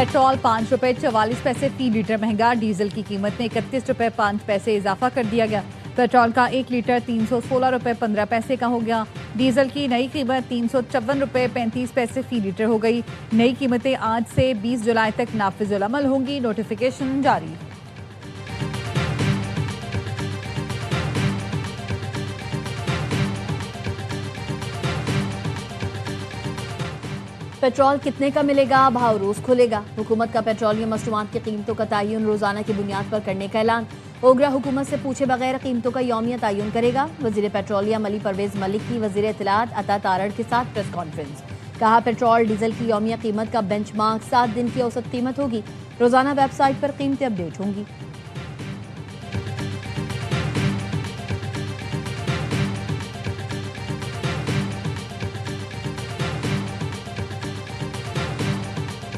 Petrol 5 रुपए 44 पैसे फी litre महंगा। डीजल की कीमत में 31 रुपए 5 पैसे इजाफा कर दिया गया। पेट्रोल का 1 लीटर 316 रुपए 15 पैसे का हो गया। डीजल की नई कीमत 354 रुपए 35 पैसे फी लीटर हो गई। नई कीमतें आज से 20 जुलाई तक नाफिजुल अमल होंगी। नोटिफिकेशन जारी। पेट्रोल कितने का मिलेगा, भाव रोज खुलेगा। हुकूमत का पेट्रोलियम मसनूआत की कीमतों का तयन रोजाना की बुनियाद पर करने का ऐलान। ओगरा हुकूमत से पूछे बगैर कीमतों का यौमिया तयन करेगा। वजीर पेट्रोलियम अली परवेज मलिक की वजीर इत्तलात अता तारड़ के साथ प्रेस कॉन्फ्रेंस। कहा, पेट्रोल डीजल की यौमिया कीमत का बेंचमार्क 7 दिन की औसत कीमत होगी। रोजाना वेबसाइट पर कीमतें अपडेट होंगी।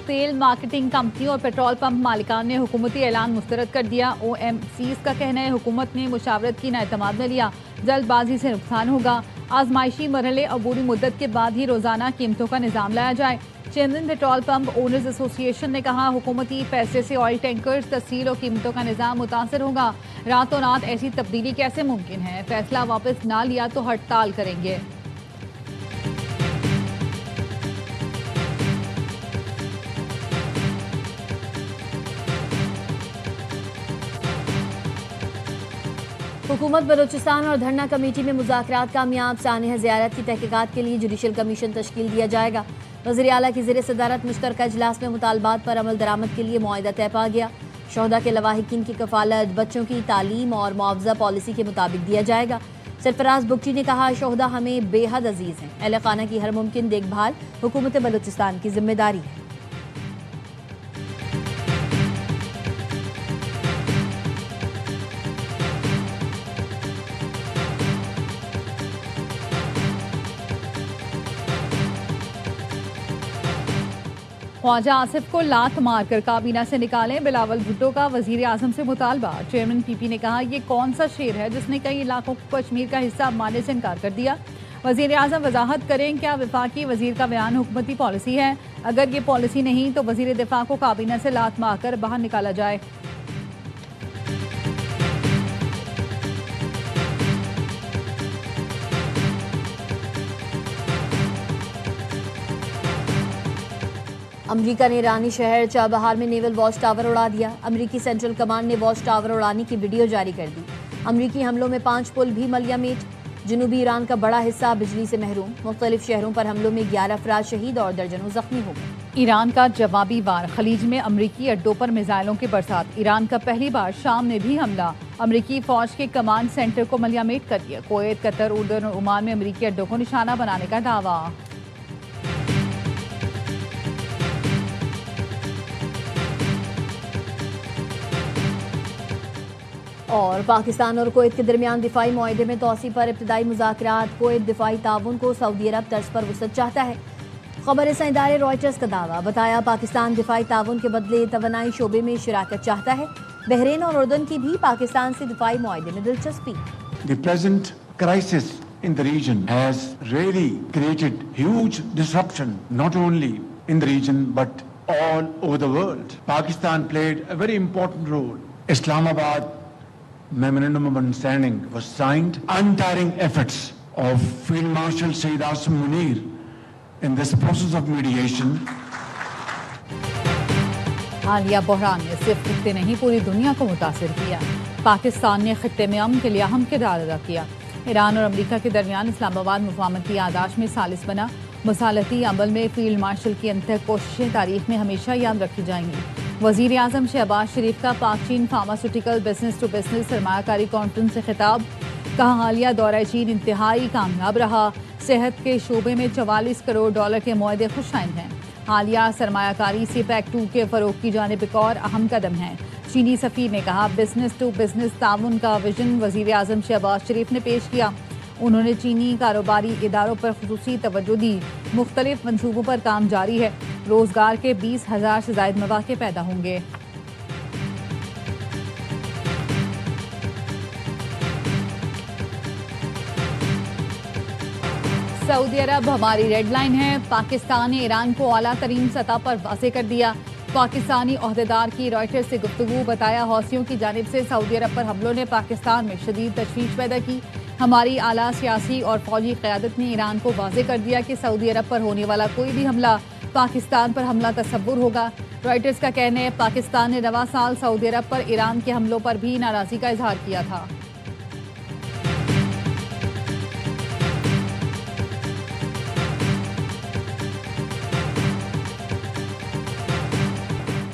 तेल मार्केटिंग कंपनियों और पेट्रोल पंप मालिकान ने हुकूमती ऐलान मुस्तरद कर दिया। OMCs का कहना है हुकूमत ने मुशावरत की नाएतमाद में लिया, जल्दबाजी से नुकसान होगा। आजमाइशी मरहले और बुरी मुद्दत के बाद ही रोजाना कीमतों का निज़ाम लाया जाए। Chairman petrol pump owners association ने कहा, हुकूमती फैसले से ऑयल टैंकर्स तस्हील और कीमतों का निज़ाम मुतासर होगा। रातों रात ऐसी तब्दीली कैसे मुमकिन है? फैसला वापस ना लिया तो हड़ताल करेंगे। हुकूमत बलोचिस्तान और धरना कमेटी में मुज़ाकरात कामयाब। सानिया ज़ियारत की तहकीकात के लिए जुडिशल कमीशन तश्कील दिया जाएगा। वज़ीर आला की ज़ेर सदारत मुश्तरका इजलास में मुतालबात पर अमल दरामद के लिए मुआहिदा तय पा गया। शोहदा के लवाहिकीन की कफालत बच्चों की तालीम और मुआवजा पॉलिसी के मुताबिक दिया जाएगा। सरफराज बुगटी ने कहा, शोहदा हमें बेहद अजीज़ हैं। अहले खाना की हर मुमकिन देखभाल हुकूमत बलोचिस्तान की जिम्मेदारी है। ख्वाजा आसिफ को लात मारकर काबीना से निकालें, बिलावल भुट्टो का वजीर आजम से मुतालबा। चेयरमैन PP ने कहा, ये कौन सा शेर है जिसने कई इलाकों को कश्मीर का हिस्सा मानने से इनकार कर दिया। वजीर आजम वजाहत करें, क्या वफाकी वजीर का बयान हुकूमती पॉलिसी है? अगर ये पॉलिसी नहीं तो वजीर दिफा को काबीना से लात मारकर बाहर निकाला जाए। अमरीका ने ईरानी शहर चाबहार में नेवल वॉच टावर उड़ा दिया। अमरीकी सेंट्रल कमांड ने वॉच टावर उड़ाने की वीडियो जारी कर दी। अमरीकी हमलों में 5 पुल भी मलियामेट। जनूबी ईरान का बड़ा हिस्सा बिजली से महरूम। मुख्तलिफ शहरों पर हमलों में 11 अफराद शहीद और दर्जनों जख्मी हो गए। ईरान का जवाबी वार। खलीज में अमरीकी अड्डों पर मिसाइलों की बरसात। ईरान का पहली बार शाम में भी हमला। अमरीकी फौज के कमांड सेंटर को मलियामेट कर दिया। कुवैत, कतर, उर्दन और ओमान में अमरीकी अड्डों को निशाना बनाने का दावा। और पाकिस्तान और कुवैत के दरमियान दिफाई मुआहदे में तोसी पर इब्तदाई मुज़ाकरात। कुवैत दिफाई ताउन को सऊदी अरब तर्ज पर वसअत चाहता है। खबर इदारे रॉयटर्स का दावा। बताया, पाकिस्तान दिफाई ताउन के बदले तवानाई शोबे में शिराकत चाहता है। बहरीन और उर्दन की भी पाकिस्तान से दिफाई मुआहदे में दिलचस्पी। The present crisis in the region has really created huge disruption, not only in the region but all over the world. Pakistan played a very important role. Islamabad Memorandum of Understanding was signed. Untiring efforts of Field Marshal Sayyid Asim Munir in this process of mediation. हालिया बहरान ने सिर्फ खित्ते नहीं पूरी दुनिया को मुतासिर किया। पाकिस्तान ने खित्ते में अमन के लिए अहम किरदार अदा किया। ईरान और अमरीका के दरमियान इस्लामाबाद मुफाहमती यादाश्त में सालिस बना। मुसालती अमल में फील्ड मार्शल की अंतक कोशिशें तारीख में हमेशा याद रखी जाएंगी। वजीर आजम शहबाज शरीफ का पाक चीन फार्मास्यूटिकल बिजनेस टू बिजनेस सरमायाकारी कॉन्फ्रेंस से खिताब। कहा, हालिया दौरा चीन इंतहाई कामयाब रहा। सेहत के शोबे में $44 करोड़ के मुआहदे खुशाइंद हैं। हालिया सरमायाकारी से पैक 2 के फरोग की जानिब एक और अहम कदम है। चीनी सफीर ने कहा, बिजनेस टू बिजनेस ताउन का विजन वजीर आजम शहबाज शरीफ ने पेश किया। उन्होंने चीनी कारोबारी इदारों पर खुसूसी तवज्जो दी। मुख्तलिफ मनसूबों पर काम जारी है। रोजगार के 20,000 से ज्यादा मौके पैदा होंगे। सऊदी अरब हमारी रेड लाइन है। पाकिस्तान ने ईरान को आला तरीन सतह पर वाज़ेह कर दिया। पाकिस्तानी ओहदेदार की रॉयटर्स से गुफ्तगू, बताया हौसियों की जानिब से सऊदी अरब पर हमलों ने पाकिस्तान में शदीद तशवीश पैदा की। हमारी आला सियासी और फौजी क़यादत ने ईरान को वाज़ेह कर दिया कि सऊदी अरब पर होने वाला कोई भी हमला पाकिस्तान पर हमला तस्वुर होगा। रॉयटर्स का कहना है पाकिस्तान ने रवा साल सऊदी अरब पर ईरान के हमलों पर भी नाराज़गी का इजहार किया था।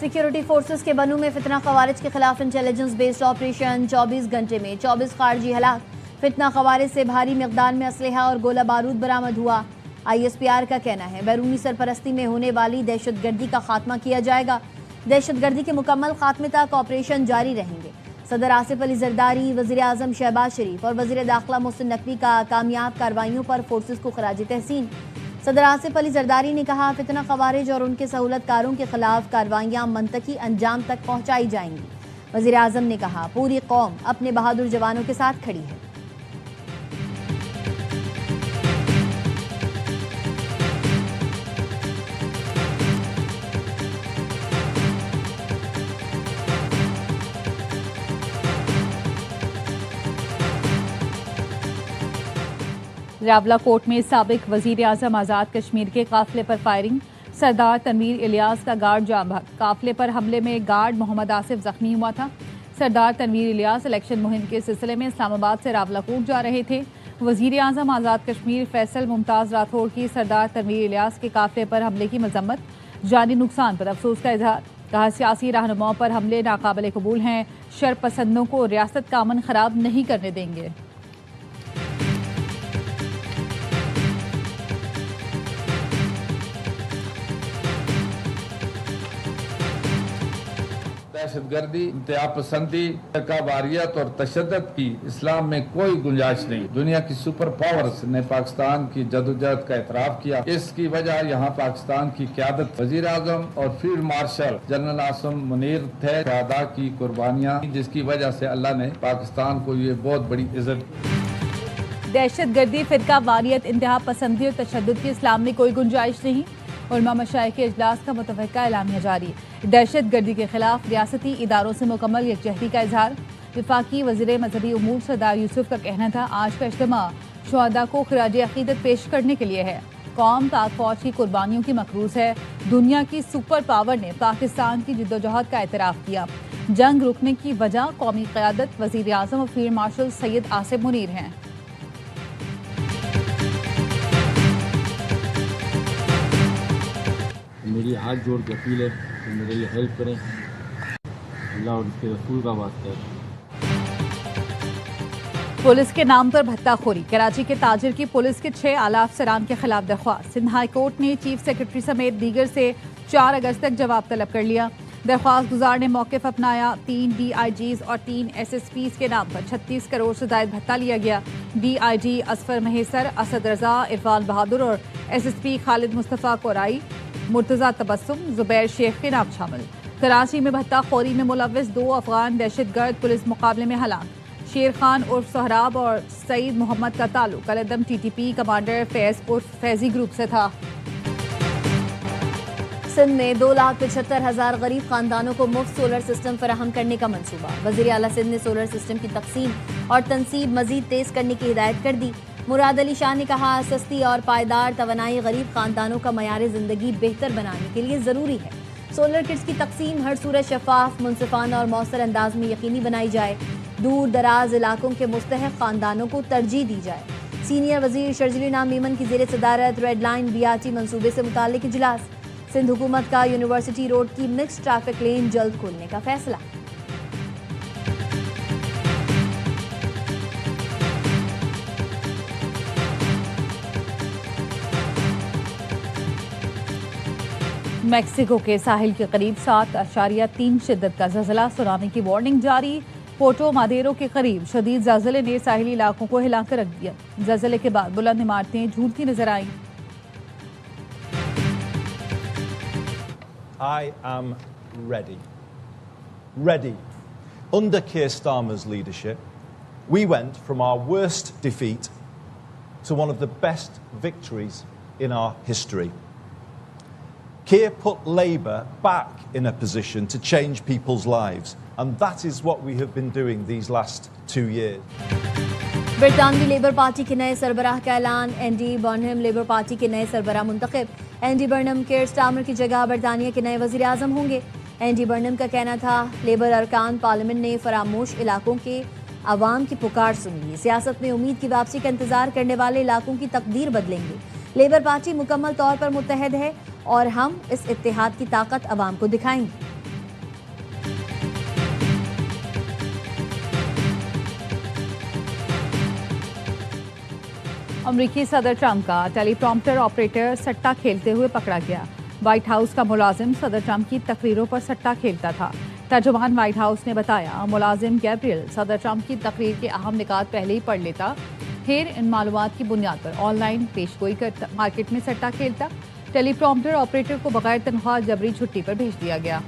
सिक्योरिटी फोर्सेस के बनू में फितना खवारिज के खिलाफ इंटेलिजेंस बेस्ड ऑपरेशन, 24 घंटे में 24 खारजी हलाक। फितना खवारिज से भारी मिकदार में असलहा और गोला बारूद बरामद हुआ। ISPR का कहना है बैरूनी सरपरस्ती में होने वाली दहशतगर्दी का खात्मा किया जाएगा। दहशतगर्दी के मुकम्मल खात्मे तक ऑपरेशन जारी रहेंगे। सदर आसिफ अली जरदारी, वज़ीर आज़म शहबाज शरीफ और वज़ीर दाखिला मोहसिन नकवी का कामयाब कार्रवाइयों पर फोर्सेस को खराज तहसीन। सदर आसिफ अली जरदारी ने कहा फितना खवारिज और उनके सहूलतकारों के खिलाफ कार्रवाइयाँ मंतकी अंजाम तक पहुँचाई जाएंगी। वज़ीर आज़म ने कहा पूरी कौम अपने बहादुर जवानों के साथ खड़ी है। रावला कोट में साबिक वजीर आजम आज़ाद कश्मीर के काफिले पर फायरिंग, सरदार तनवीर इलियास का गार्ड जाम भाग। काफिले पर हमले में गार्ड मोहम्मद आसिफ जख्मी हुआ था। सरदार तनवीर इलियास इलेक्शन मुहिम के सिलसिले में इस्लामाबाद से रावला कोट जा रहे थे। वजीर आजम आज़ाद कश्मीर फैसल मुमताज़ राठौड़ की सरदार तनवीर इलियास के काफिले पर हमले की मजम्मत, जानी नुकसान पर अफसोस का इजहार। कहा सियासी रहनुमाओं पर हमले नाकाबिले कबूल हैं, शरपसंदों को रियासत का अमन खराब नहीं करने देंगे। दहशतगर्दी, इंतहा पसंदी, वारियत और तशद्दुद की इस्लाम में कोई गुंजाइश नहीं। दुनिया की सुपर पावर्स ने पाकिस्तान की जदोजहद का एतराफ़ किया। इसकी वजह यहाँ पाकिस्तान की क़यादत, वज़ीर आज़म और field marshal general Asim Munir थे। शहादा की कुर्बानियाँ, जिसकी वजह से अल्लाह ने पाकिस्तान को ये बहुत बड़ी इज्जत। दहशतगर्दी, फिरका वारियत, इंतहा पसंदी और तशद्दुद की इस्लाम में कोई गुंजाइश नहीं। उलमा मशाइख के इजलास का मुतफ़िक़ा एलामिया जारी। दहशतगर्दी के खिलाफ रियासती इदारों से मुकम्मल यकजहती का इजहार। वफाकी वज़ीर मजहबी उमूर सरदार यूसुफ का कहना था आज का इज्तिमा शुहदा को खिराज अक़ीदत पेश करने के लिए है। कौम पाक फौज की कुर्बानियों की मकरूज़ है। दुनिया की सुपर पावर ने पाकिस्तान की जिद्दोजहद का एतराफ़ किया। जंग रुकने की वजह कौमी क़यादत, वज़ीर आज़म और फील्ड मार्शल सैयद आसिफ मुनीर हैं। मेरी हाथ जोड़ के अपील है कि मेरे लिए हेल्प करें, अल्लाह और उसके रसूल का वास्ता है। पुलिस के नाम पर भत्ताखोरी, कराची के ताजिर की पुलिस के 6 आला अफसरान के खिलाफ दरख्वास्त। सिंध हाई कोर्ट ने चीफ सेक्रेटरी समेत दीगर से 4 अगस्त तक जवाब तलब कर लिया। दरख्वास्त गुजार ने मौक़िफ़ अपनाया। 3 DIGs और 3 SSPs के नाम पर 36 करोड़ से ज़ायद भत्ता लिया गया। DIG असफर महेसर, असद रजा, इरफान बहादुर और SSP खालिद मुस्तफ़ा कोराई, मुर्तज़ा तबस्सुम, जुबैर शेख के नाम शामिल। कराची में भत्ताखोरी में मुलव्विस 2 अफगान दहशतगर्द पुलिस मुकाबले में हलाक। शेर खान उर्फ सोहराब और सईद मोहम्मद का ताल्लुक अलदम TTP कमांडर फैज़ उर्फ फैज़ी ग्रुप से था। सिंध में 2,75,000 गरीब खानदानों को मुफ्त सोलर सिस्टम फराहम करने का मंसूबा। वज़ीर आला सिंध ने सोलर सिस्टम की तकसीम और तनसीब मजीद तेज करने की हिदायत कर दी। मुराद अली शाह ने कहा सस्ती और पायदार तवानाई गरीब खानदानों का मयार ज़िंदगी बेहतर बनाने के लिए ज़रूरी है। सोलर किट्स की तकसीम हर सूरत शफाफ, मुनसिफाना और मौसर अंदाज में यकीनी बनाई जाए। दूर दराज इलाकों के मुस्तहक़ खानदानों को तरजीह दी जाए। सीनियर वज़ीर शर्जील नाम मीमन की ज़ेर सदारत रेड लाइन BRT मनसूबे से मुताल्लिक़ इजलास। सिंध हुकूमत का यूनिवर्सिटी रोड की मिक्स ट्रैफिक लेन जल्द खोलने का फैसला। मैक्सिको के साहिल के करीब 7.3 शिद्दत का ज़लज़ला, सुनामी की वार्निंग जारी। पोर्टो मादेरो के करीब शदीद ज़लज़ले ने साहिली इलाकों को हिलाकर रख दिया। ज़लज़ले के बाद बुलंद इमारतें झूलती नजर आईं। I am ready. Ready. Under Keir Starmer's leadership, we went from our worst defeat to one of the best victories in our history. Keir put Labour back in a position to change people's lives, and that is what we have been doing these last 2 years. बरतानवी Labour Party के नए सरबराह का ऐलान। Andy Burnham labour Party के नए सरबराह मुंतखब। Andy Burnham care Starmer की जगह बरतानिया के नए वज़ीर आज़म होंगे। एंडी बर्नहम का कहना था, लेबर अरकान पार्लियामेंट ने फरामोश इलाकों के अवाम की पुकार सुनी। सियासत में उम्मीद की वापसी का इंतजार करने वाले इलाकों की तकदीर बदलेंगे। लेबर पार्टी मुकम्मल तौर पर मुत्तहद है और हम इस इत्तेहाद की ताकत अवाम को दिखाएंगे। अमरीकी सदर ट्रंप का टेलीप्रॉम्प्टर ऑपरेटर सट्टा खेलते हुए पकड़ा गया। व्हाइट हाउस का मुलाजिम सदर ट्रंप की तकरीरों पर सट्टा खेलता था। तर्जुमान व्हाइट हाउस ने बताया, मुलाजिम गैब्रियल सदर ट्रंप की तकरीर के अहम निकात पहले ही पढ़ लेता, फिर इन मालूमात की बुनियाद पर ऑनलाइन पेशगोई करता, मार्केट में सट्टा खेलता। टेलीप्रॉम्प्टर ऑपरेटर को बगैर तनख्वाह जबरी छुट्टी पर भेज दिया गया।